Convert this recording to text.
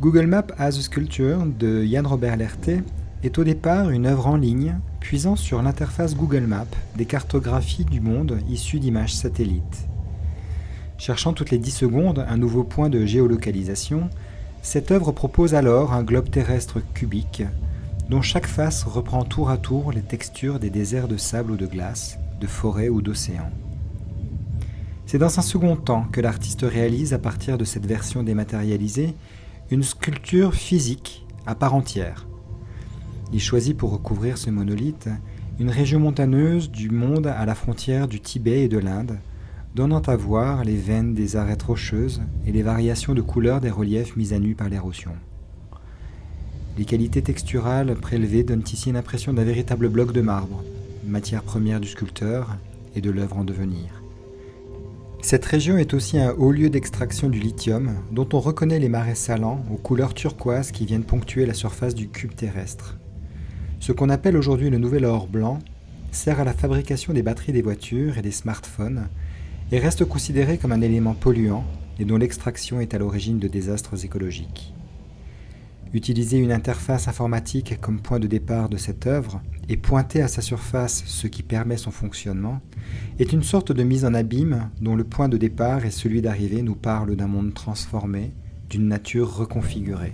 Google Maps as a Sculpture de Jan Robert Lehrte est au départ une œuvre en ligne puisant sur l'interface Google Maps des cartographies du monde issues d'images satellites. Cherchant toutes les 10 secondes un nouveau point de géolocalisation, cette œuvre propose alors un globe terrestre cubique dont chaque face reprend tour à tour les textures des déserts de sable ou de glace, de forêts ou d'océans. C'est dans un second temps que l'artiste réalise à partir de cette version dématérialisée une sculpture physique à part entière. Il choisit pour recouvrir ce monolithe une région montagneuse du monde à la frontière du Tibet et de l'Inde, donnant à voir les veines des arêtes rocheuses et les variations de couleurs des reliefs mis à nu par l'érosion. Les qualités texturales prélevées donnent ici l'impression d'un véritable bloc de marbre, matière première du sculpteur et de l'œuvre en devenir. Cette région est aussi un haut lieu d'extraction du lithium, dont on reconnaît les marais salants aux couleurs turquoises qui viennent ponctuer la surface du cube terrestre. Ce qu'on appelle aujourd'hui le nouvel or blanc sert à la fabrication des batteries des voitures et des smartphones et reste considéré comme un élément polluant et dont l'extraction est à l'origine de désastres écologiques. Utiliser une interface informatique comme point de départ de cette œuvre et pointer à sa surface ce qui permet son fonctionnement est une sorte de mise en abîme dont le point de départ et celui d'arrivée nous parlent d'un monde transformé, d'une nature reconfigurée.